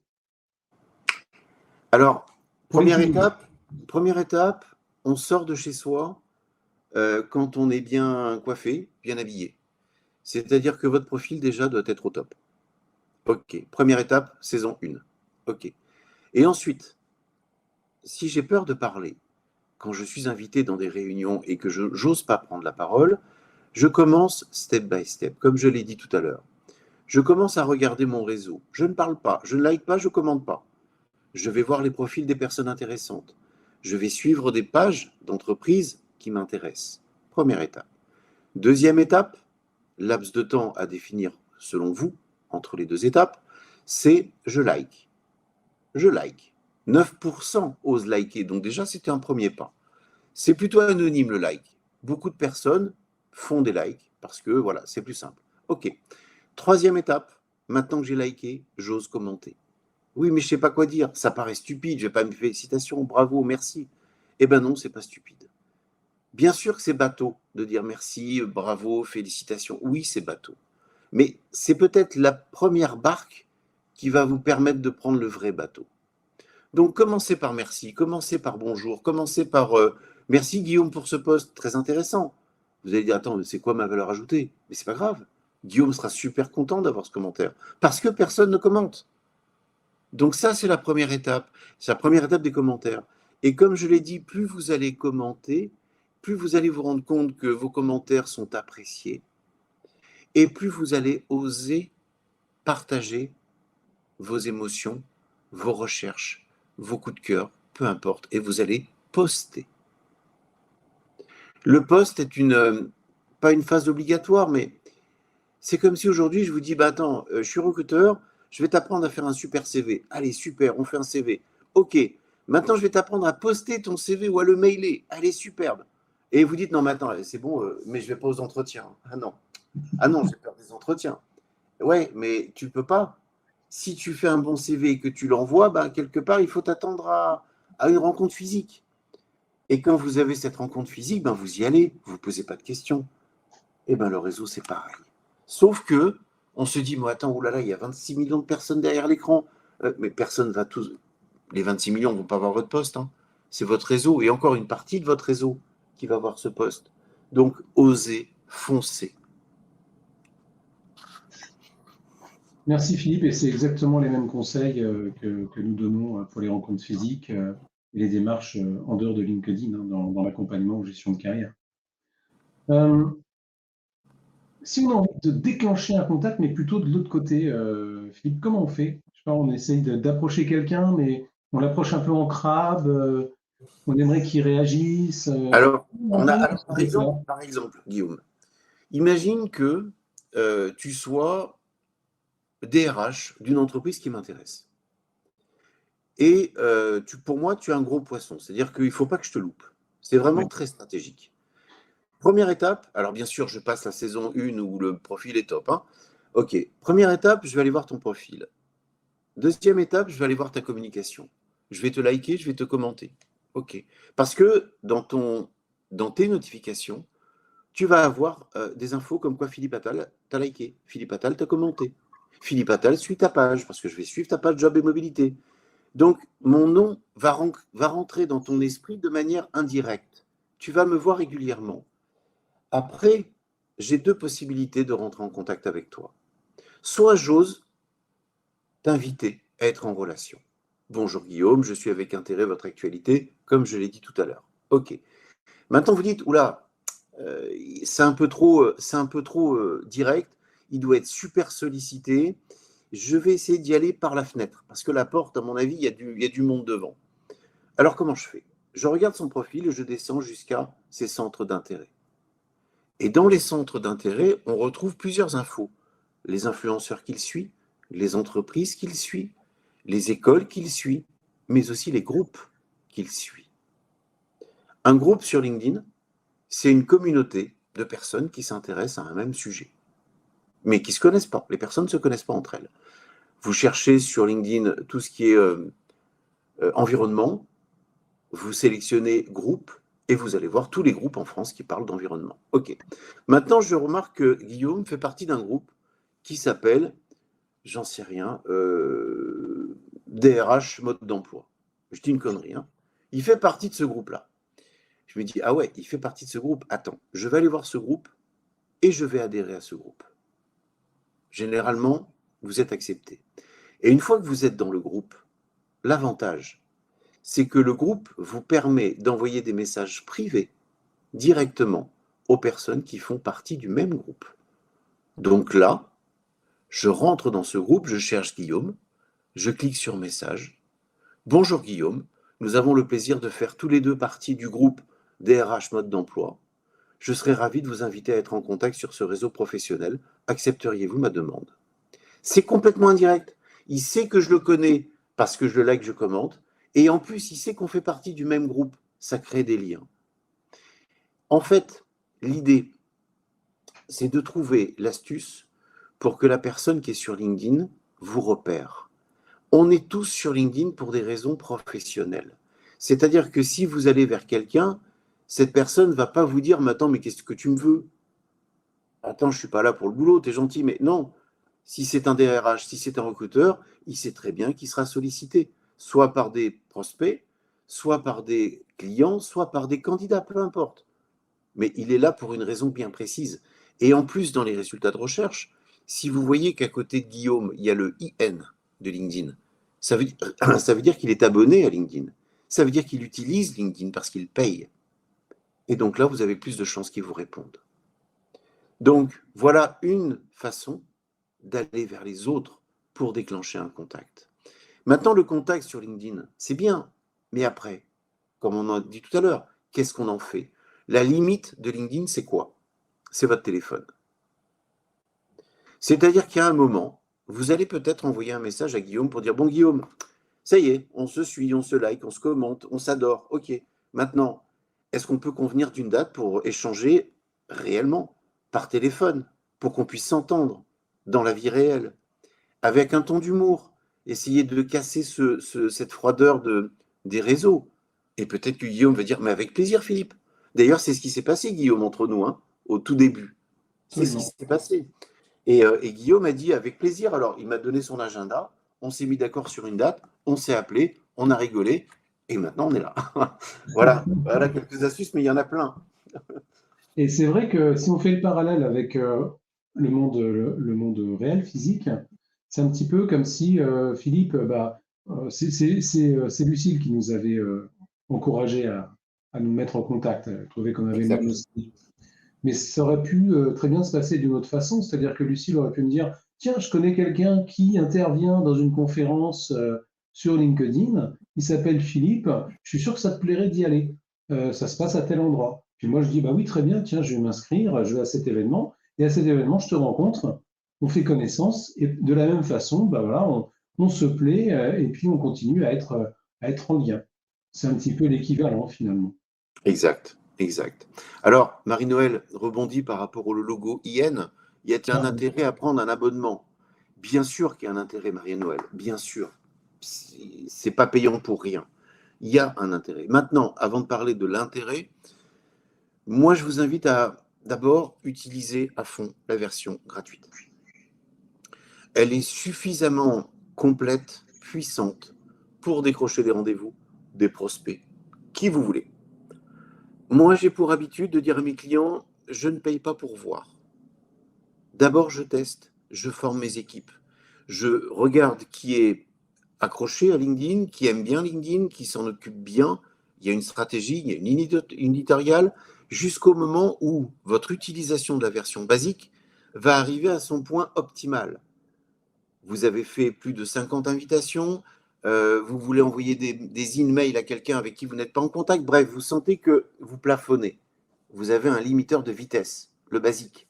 Alors, première étape, on sort de chez soi quand on est bien coiffé, bien habillé. C'est-à-dire que votre profil déjà doit être au top. Ok, première étape, saison 1. Ok. Et ensuite, si j'ai peur de parler, quand je suis invité dans des réunions et que je n'ose pas prendre la parole, je commence step by step, comme je l'ai dit tout à l'heure. Je commence à regarder mon réseau. Je ne parle pas, je ne like pas, je ne commente pas. Je vais voir les profils des personnes intéressantes. Je vais suivre des pages d'entreprises qui m'intéressent. Première étape. Deuxième étape, laps de temps à définir selon vous, entre les deux étapes, c'est je like. Je like. 9% osent liker, donc déjà c'était un premier pas. C'est plutôt anonyme le like. Beaucoup de personnes font des likes parce que voilà, c'est plus simple. Ok. Troisième étape, maintenant que j'ai liké, j'ose commenter. Oui, mais je ne sais pas quoi dire. Ça paraît stupide. Je ne vais pas me félicitations, bravo, merci. Eh ben non, c'est pas stupide. Bien sûr que c'est bateau de dire merci, bravo, félicitations. Oui, c'est bateau. Mais c'est peut-être la première barque qui va vous permettre de prendre le vrai bateau. Donc commencez par merci, commencez par bonjour, commencez par merci Guillaume pour ce poste, très intéressant. Vous allez dire, attends, c'est quoi ma valeur ajoutée? Mais c'est pas grave. Guillaume sera super content d'avoir ce commentaire. Parce que personne ne commente. Donc ça, c'est la première étape. C'est la première étape des commentaires. Et comme je l'ai dit, plus vous allez commenter, plus vous allez vous rendre compte que vos commentaires sont appréciés, et plus vous allez oser partager vos émotions, vos recherches, vos coups de cœur, peu importe, et vous allez poster. Le post est pas une phase obligatoire, mais c'est comme si aujourd'hui je vous dis, bah attends, je suis recruteur, je vais t'apprendre à faire un super CV. Allez, super, on fait un CV. Ok, maintenant je vais t'apprendre à poster ton CV ou à le mailer. Allez, superbe. Et vous dites, non, mais attends, c'est bon, mais je vais pas aux entretiens. Ah non, j'ai peur des entretiens. Ouais, mais tu peux pas. Si tu fais un bon CV et que tu l'envoies, ben, quelque part, il faut t'attendre à une rencontre physique. Et quand vous avez cette rencontre physique, ben vous y allez, vous ne posez pas de questions. Et ben le réseau, c'est pareil. Sauf que on se dit, moi, attends, oulala, il y a 26 millions de personnes derrière l'écran. Mais personne va tous. Les 26 millions ne vont pas voir votre poste. Hein. C'est votre réseau. Et encore une partie de votre réseau qui va voir ce poste. Donc, osez, foncez. Merci Philippe, et c'est exactement les mêmes conseils que nous donnons pour les rencontres physiques et les démarches en dehors de LinkedIn, hein, dans l'accompagnement ou gestion de carrière. Si on a envie de déclencher un contact, mais plutôt de l'autre côté, Philippe, comment on fait? Je sais pas, on essaye d'approcher quelqu'un, mais on l'approche un peu en crabe, on aimerait qu'il réagisse. Alors, Comment on par fait ça? exemple, Guillaume, imagine que tu sois DRH d'une entreprise qui m'intéresse. Et pour moi, tu es un gros poisson. C'est-à-dire qu'il ne faut pas que je te loupe. C'est vraiment Oui. très stratégique. Première étape, alors bien sûr, je passe la saison 1 où le profil est top. Hein. Ok, première étape, je vais aller voir ton profil. Deuxième étape, je vais aller voir ta communication. Je vais te liker, je vais te commenter. Ok. Parce que dans tes notifications, tu vas avoir des infos comme quoi Philippe Attal t'a liké, Philippe Attal t'a commenté, Philippe Attal suit ta page, parce que je vais suivre ta page job et mobilité. Donc, mon nom va rentrer dans ton esprit de manière indirecte. Tu vas me voir régulièrement. Après, j'ai deux possibilités de rentrer en contact avec toi. Soit j'ose t'inviter à être en relation. Bonjour Guillaume, je suis avec intérêt votre actualité, comme je l'ai dit tout à l'heure. Ok. Maintenant, vous dites, oula, c'est un peu trop direct, il doit être super sollicité. Je vais essayer d'y aller par la fenêtre, parce que la porte, à mon avis, il y a du monde devant. Alors, comment je fais? Je regarde son profil et je descends jusqu'à ses centres d'intérêt. Et dans les centres d'intérêt, on retrouve plusieurs infos. Les influenceurs qu'il suit, les entreprises qu'il suit, les écoles qu'il suit, mais aussi les groupes qu'il suit. Un groupe sur LinkedIn, c'est une communauté de personnes qui s'intéressent à un même sujet, mais qui ne se connaissent pas. Les personnes ne se connaissent pas entre elles. Vous cherchez sur LinkedIn tout ce qui est environnement, vous sélectionnez groupe et vous allez voir tous les groupes en France qui parlent d'environnement. Ok. Maintenant, je remarque que Guillaume fait partie d'un groupe qui s'appelle, j'en sais rien, DRH mode d'emploi. Je dis une connerie. Hein. Il fait partie de ce groupe-là. Je me dis, ah ouais, il fait partie de ce groupe. Attends, je vais aller voir ce groupe et je vais adhérer à ce groupe. Généralement, vous êtes accepté. Et une fois que vous êtes dans le groupe, l'avantage, c'est que le groupe vous permet d'envoyer des messages privés directement aux personnes qui font partie du même groupe. Donc là, je rentre dans ce groupe, je cherche Guillaume, je clique sur message. Bonjour Guillaume, nous avons le plaisir de faire tous les deux partie du groupe DRH mode d'emploi. Je serais ravi de vous inviter à être en contact sur ce réseau professionnel. Accepteriez-vous ma demande? C'est complètement indirect. Il sait que je le connais parce que je le like, je commente. Et en plus, il sait qu'on fait partie du même groupe. Ça crée des liens. En fait, l'idée, c'est de trouver l'astuce pour que la personne qui est sur LinkedIn vous repère. On est tous sur LinkedIn pour des raisons professionnelles. C'est-à-dire que si vous allez vers quelqu'un, cette personne ne va pas vous dire « Mais attends, mais qu'est-ce que tu me veux ?» Attends, je ne suis pas là pour le boulot, t'es gentil, mais non. Si c'est un DRH, si c'est un recruteur, il sait très bien qu'il sera sollicité, soit par des prospects, soit par des clients, soit par des candidats, peu importe. Mais il est là pour une raison bien précise. Et en plus, dans les résultats de recherche, si vous voyez qu'à côté de Guillaume, il y a le IN de LinkedIn, ça veut dire qu'il est abonné à LinkedIn. Ça veut dire qu'il utilise LinkedIn parce qu'il paye. Et donc là, vous avez plus de chances qu'il vous réponde. Donc, voilà une façon d'aller vers les autres pour déclencher un contact. Maintenant, le contact sur LinkedIn, c'est bien, mais après, comme on a dit tout à l'heure, qu'est-ce qu'on en fait? La limite de LinkedIn, c'est quoi? C'est votre téléphone. C'est-à-dire qu'à un moment, vous allez peut-être envoyer un message à Guillaume pour dire « Bon Guillaume, ça y est, on se suit, on se like, on se commente, on s'adore, ok. Maintenant, est-ce qu'on peut convenir d'une date pour échanger réellement, par téléphone, pour qu'on puisse s'entendre dans la vie réelle, avec un ton d'humour, essayer de casser cette froideur des réseaux. Et peut-être que Guillaume va dire, mais avec plaisir, Philippe. D'ailleurs, c'est ce qui s'est passé, Guillaume, entre nous, hein, au tout début. C'est ce qui Absolument. s'est passé. Et Guillaume a dit, avec plaisir. Alors, il m'a donné son agenda, on s'est mis d'accord sur une date, on s'est appelé, on a rigolé, et maintenant, on est là. Voilà quelques astuces, mais il y en a plein. Et c'est vrai que si on fait le parallèle avec le monde réel, physique, c'est un petit peu comme si Philippe, c'est Lucille qui nous avait encouragé à nous mettre en contact. Elle trouvait qu'on avait le même Exact. aussi. Mais ça aurait pu très bien se passer d'une autre façon, c'est-à-dire que Lucille aurait pu me dire, tiens, je connais quelqu'un qui intervient dans une conférence sur LinkedIn, il s'appelle Philippe, je suis sûr que ça te plairait d'y aller. Ça se passe à tel endroit. Puis moi, je dis, bah oui, très bien, tiens, je vais m'inscrire, je vais à cet événement, et à cet événement, je te rencontre, on fait connaissance, et de la même façon, bah voilà, on se plaît, et puis on continue à être en lien. C'est un petit peu l'équivalent finalement. Exact, exact. Alors, Marie-Noël rebondit par rapport au logo IN. Y a-t-il un Ah, intérêt à prendre un abonnement? Bien sûr qu'il y a un intérêt, Marie-Noël, bien sûr. C'est pas payant pour rien. Il y a un intérêt. Maintenant, avant de parler de l'intérêt, moi, je vous invite à d'abord utiliser à fond la version gratuite. Elle est suffisamment complète, puissante pour décrocher des rendez-vous, des prospects, qui vous voulez. Moi, j'ai pour habitude de dire à mes clients, je ne paye pas pour voir. D'abord, je teste, je forme mes équipes. Je regarde qui est accroché à LinkedIn, qui aime bien LinkedIn, qui s'en occupe bien. Il y a une stratégie, il y a une ligne éditoriale, jusqu'au moment où votre utilisation de la version basique va arriver à son point optimal. Vous avez fait plus de 50 invitations, vous voulez envoyer des emails à quelqu'un avec qui vous n'êtes pas en contact, bref, vous sentez que vous plafonnez. Vous avez un limiteur de vitesse, le basique.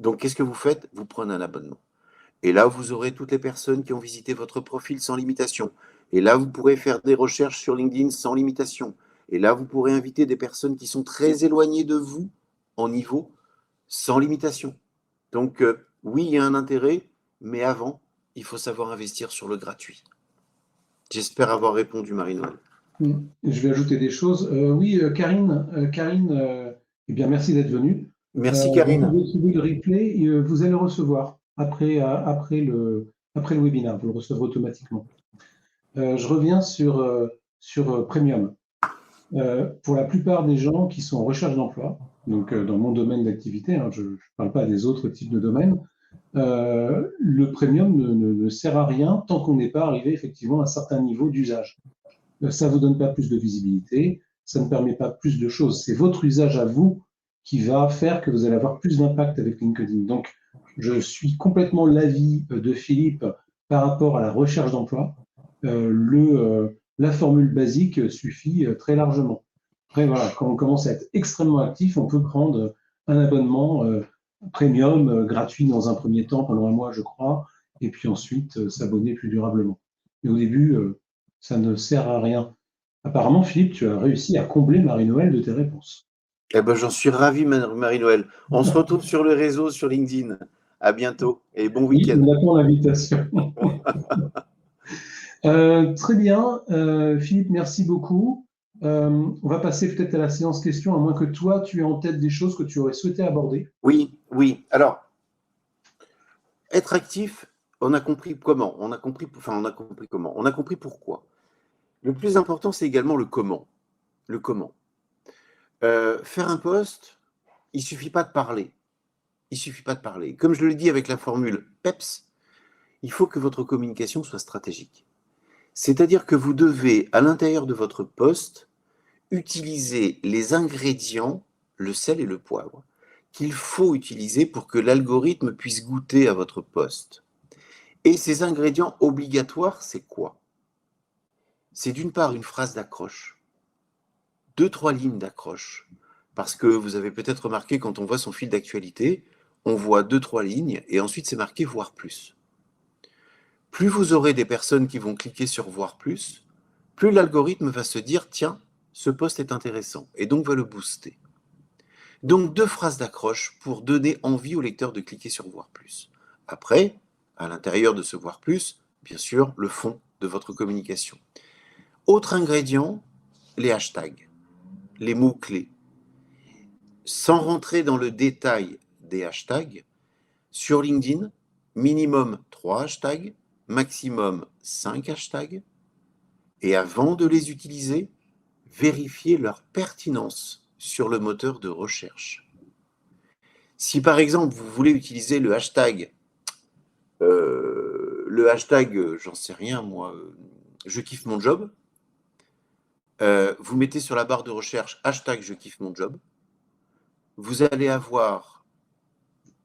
Donc, qu'est-ce que vous faites? Vous prenez un abonnement. Et là, vous aurez toutes les personnes qui ont visité votre profil sans limitation. Et là, vous pourrez faire des recherches sur LinkedIn sans limitation. Et là, vous pourrez inviter des personnes qui sont très éloignées de vous en niveau sans limitation. Donc, oui, il y a un intérêt, mais avant, il faut savoir investir sur le gratuit. J'espère avoir répondu, Marie-Noël. Je vais ajouter des choses. Oui, Karine, eh bien, merci d'être venue. Merci, Vous Karine. pouvez trouver le replay et vous allez le recevoir après le webinaire. Vous le recevrez automatiquement. Je reviens sur Premium. Pour la plupart des gens qui sont en recherche d'emploi, donc dans mon domaine d'activité, hein, je ne parle pas des autres types de domaines, le Premium ne sert à rien tant qu'on n'est pas arrivé effectivement à un certain niveau d'usage. Ça ne vous donne pas plus de visibilité, ça ne permet pas plus de choses. C'est votre usage à vous qui va faire que vous allez avoir plus d'impact avec LinkedIn. Donc, je suis complètement l'avis de Philippe par rapport à la recherche d'emploi. La formule basique suffit très largement. Après, voilà, quand on commence à être extrêmement actif, on peut prendre un abonnement premium gratuit dans un premier temps, pendant un mois, je crois, et puis ensuite s'abonner plus durablement. Mais au début, ça ne sert à rien. Apparemment, Philippe, tu as réussi à combler Marie-Noël de tes réponses. Eh ben, j'en suis ravi, Marie-Noël. On se retrouve sur le réseau, sur LinkedIn. À bientôt et bon Oui, week-end. on attend l'invitation. Très bien, Philippe, merci beaucoup. On va passer peut-être à la séance questions, à moins que toi, tu aies en tête des choses que tu aurais souhaité aborder. Oui, oui. Alors, être actif, on a compris comment. On a compris, enfin, on a compris comment. On a compris pourquoi. Le plus important, c'est également le comment. Le comment. Faire un post, il suffit pas de parler. Il suffit pas de parler. Comme je le dis avec la formule PEPS, il faut que votre communication soit stratégique. C'est-à-dire que vous devez, à l'intérieur de votre post, utiliser les ingrédients, le sel et le poivre, qu'il faut utiliser pour que l'algorithme puisse goûter à votre post. Et ces ingrédients obligatoires, c'est quoi? C'est d'une part une phrase d'accroche, 2-3 lignes d'accroche, parce que vous avez peut-être remarqué quand on voit son fil d'actualité, on voit 2-3 lignes et ensuite c'est marqué voir plus. Plus vous aurez des personnes qui vont cliquer sur voir plus, plus l'algorithme va se dire tiens, ce post est intéressant et donc va le booster. Donc 2 phrases d'accroche pour donner envie au lecteur de cliquer sur voir plus. Après, à l'intérieur de ce voir plus, bien sûr, le fond de votre communication. Autre ingrédient, les hashtags, les mots-clés. Sans rentrer dans le détail des hashtags, sur LinkedIn, minimum 3 hashtags, maximum 5 hashtags. Et avant de les utiliser, vérifiez leur pertinence sur le moteur de recherche. Si par exemple, vous voulez utiliser le hashtag, j'en sais rien moi, je kiffe mon job, vous mettez sur la barre de recherche hashtag je kiffe mon job, vous allez avoir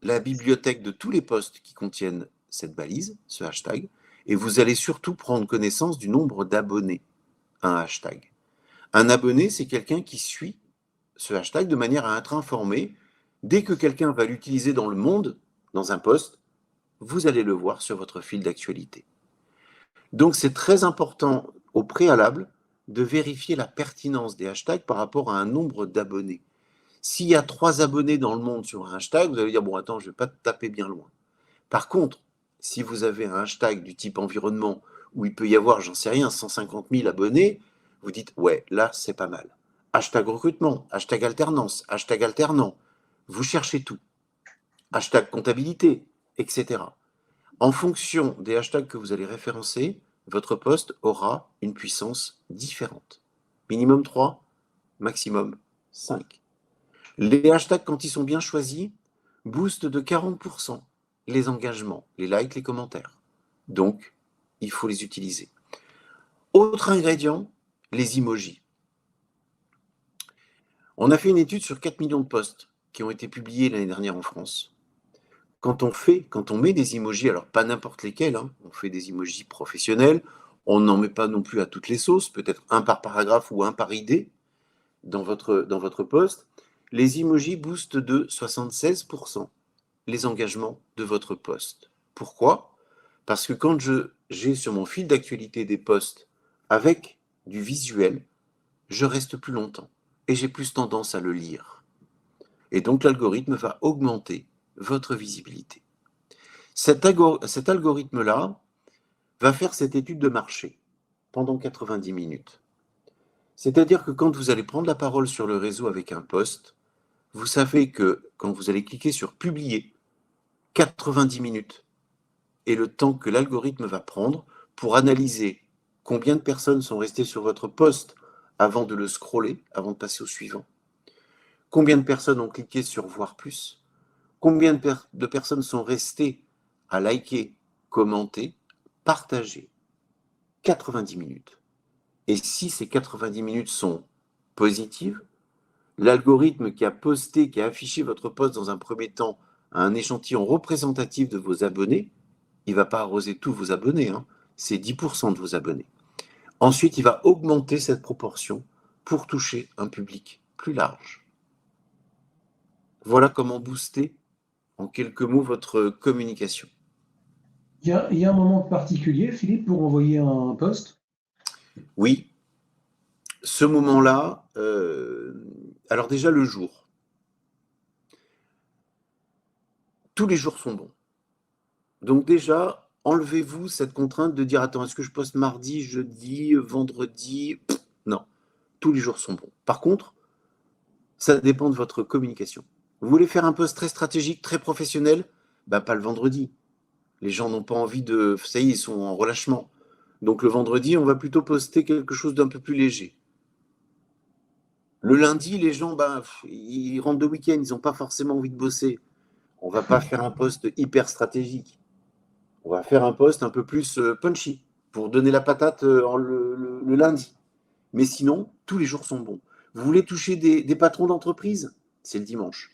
la bibliothèque de tous les posts qui contiennent cette balise, ce hashtag, et vous allez surtout prendre connaissance du nombre d'abonnés à un hashtag. Un abonné, c'est quelqu'un qui suit ce hashtag de manière à être informé. Dès que quelqu'un va l'utiliser dans le monde, dans un post, vous allez le voir sur votre fil d'actualité. Donc c'est très important au préalable de vérifier la pertinence des hashtags par rapport à un nombre d'abonnés. S'il y a 3 abonnés dans le monde sur un hashtag, vous allez dire, bon attends, je ne vais pas taper bien loin. Par contre, si vous avez un hashtag du type environnement où il peut y avoir, j'en sais rien, 150 000 abonnés, vous dites, ouais, là, c'est pas mal. Hashtag recrutement, hashtag alternance, hashtag alternant, vous cherchez tout. Hashtag comptabilité, etc. En fonction des hashtags que vous allez référencer, votre post aura une puissance différente. Minimum 3, maximum 5. Les hashtags, quand ils sont bien choisis, boostent de 40% les engagements, les likes, les commentaires. Donc, il faut les utiliser. Autre ingrédient, les emojis. On a fait une étude sur 4 millions de posts qui ont été publiés l'année dernière en France. Quand on met des emojis, alors pas n'importe lesquels, hein, on fait des emojis professionnels, on n'en met pas non plus à toutes les sauces, peut-être un par paragraphe ou un par idée dans votre post. Les emojis boostent de 76% les engagements de votre post. Pourquoi ? Parce que quand j'ai sur mon fil d'actualité des posts avec du visuel, je reste plus longtemps et j'ai plus tendance à le lire. Et donc l'algorithme va augmenter votre visibilité. Cet algorithme-là va faire cette étude de marché pendant 90 minutes. C'est-à-dire que quand vous allez prendre la parole sur le réseau avec un post, vous savez que quand vous allez cliquer sur publier, 90 minutes est le temps que l'algorithme va prendre pour analyser combien de personnes sont restées sur votre post avant de le scroller, avant de passer au suivant. Combien de personnes ont cliqué sur voir plus? Combien de personnes sont restées à liker, commenter, partager? 90 minutes. Et si ces 90 minutes sont positives, l'algorithme qui a posté, qui a affiché votre post dans un premier temps à un échantillon représentatif de vos abonnés, il ne va pas arroser tous vos abonnés, hein, c'est 10% de vos abonnés. Ensuite, il va augmenter cette proportion pour toucher un public plus large. Voilà comment booster, en quelques mots, votre communication. Il y a un moment particulier, Philippe, pour envoyer un post? Oui, ce moment-là, alors déjà le jour. Tous les jours sont bons. Donc déjà, enlevez-vous cette contrainte de dire, attends, est-ce que je poste mardi, jeudi, vendredi? Non, tous les jours sont bons. Par contre, ça dépend de votre communication. Vous voulez faire un post très stratégique, très professionnel? Pas le vendredi. Les gens n'ont pas envie de... Ça y est, ils sont en relâchement. Donc le vendredi, on va plutôt poster quelque chose d'un peu plus léger. Le lundi, les gens, ils rentrent de week-end, ils n'ont pas forcément envie de bosser. On ne va pas faire un post hyper stratégique. On va faire un post un peu plus punchy pour donner la patate le lundi. Mais sinon, tous les jours sont bons. Vous voulez toucher des patrons d'entreprise? C'est le dimanche.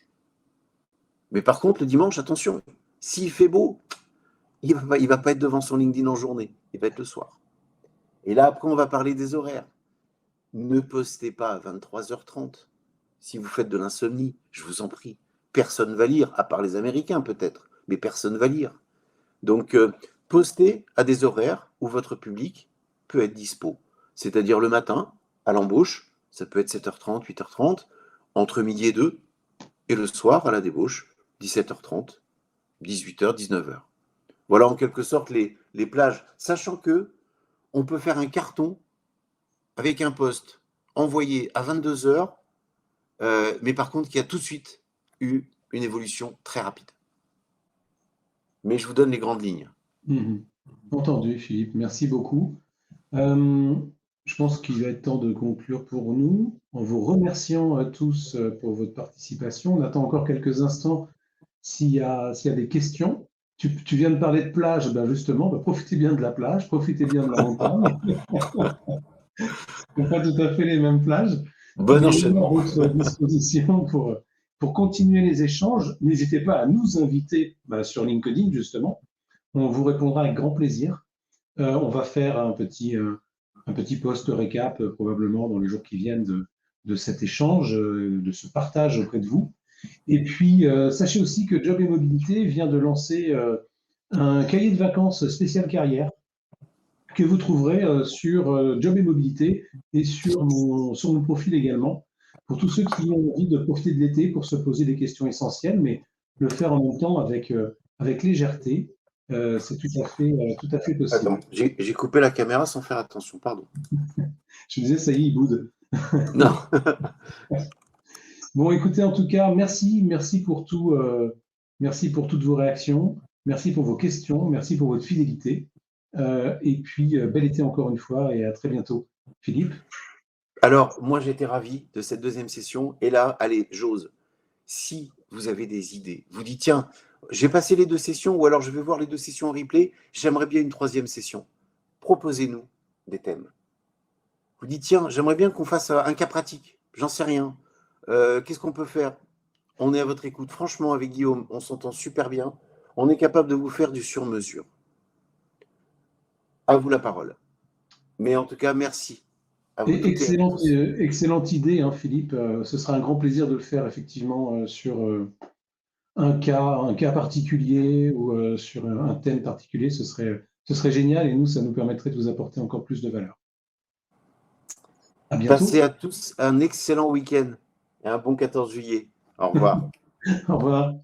Mais par contre, le dimanche, attention, s'il fait beau, il ne va pas être devant son LinkedIn en journée, il va être le soir. Et là, après, on va parler des horaires. Ne postez pas à 23h30. Si vous faites de l'insomnie, je vous en prie, personne ne va lire, à part les Américains peut-être, mais personne ne va lire. Donc, postez à des horaires où votre public peut être dispo. C'est-à-dire le matin, à l'embauche, ça peut être 7h30, 8h30, entre midi et 2, et le soir, à la débauche, 17h30, 18h, 19h. Voilà en quelque sorte les plages, sachant que on peut faire un carton avec un post envoyé à 22 heures, mais par contre qui a tout de suite eu une évolution très rapide. Mais je vous donne les grandes lignes. Entendu, Philippe. Merci beaucoup. Je pense qu'il va être temps de conclure pour nous, en vous remerciant tous pour votre participation. On attend encore quelques instants s'il y a des questions. Tu viens de parler de plage, ben justement, profitez bien de la plage, profitez bien de la montagne. Ce ne sont pas tout à fait les mêmes plages. Bon Mais enchaînement. à votre disposition pour continuer les échanges. N'hésitez pas à nous inviter sur LinkedIn, justement. On vous répondra avec grand plaisir. On va faire un petit post récap probablement dans les jours qui viennent de cet échange, de ce partage auprès de vous. Et puis, sachez aussi que Job et Mobilité vient de lancer un cahier de vacances spécial carrière que vous trouverez sur Job et Mobilité et sur mon profil également, pour tous ceux qui ont envie de profiter de l'été pour se poser des questions essentielles, mais le faire en même temps avec légèreté. C'est tout à fait possible. Attends, j'ai coupé la caméra sans faire attention, pardon. Je me disais, ça y est, il boude. Non. Bon, écoutez, en tout cas, merci pour tout, merci pour toutes vos réactions, merci pour vos questions, merci pour votre fidélité. Et puis, bel été encore une fois et à très bientôt. Philippe? Alors, moi, j'étais ravi de cette deuxième session. Et là, allez, j'ose. Si vous avez des idées, vous dites, tiens, j'ai passé les 2 sessions ou alors je vais voir les 2 sessions en replay, j'aimerais bien une 3e session. Proposez-nous des thèmes. Vous dites, tiens, j'aimerais bien qu'on fasse un cas pratique. J'en sais rien. Qu'est-ce qu'on peut faire? On est à votre écoute. Franchement, avec Guillaume, on s'entend super bien. On est capable de vous faire du sur-mesure. À vous la parole. Mais en tout cas, merci. Excellente idée, hein, Philippe. Ce sera un grand plaisir de le faire effectivement sur un cas particulier ou sur un thème particulier. Ce serait génial et nous, ça nous permettrait de vous apporter encore plus de valeur. À bientôt. Passez à tous un excellent week-end et un bon 14 juillet. Au revoir. Au revoir.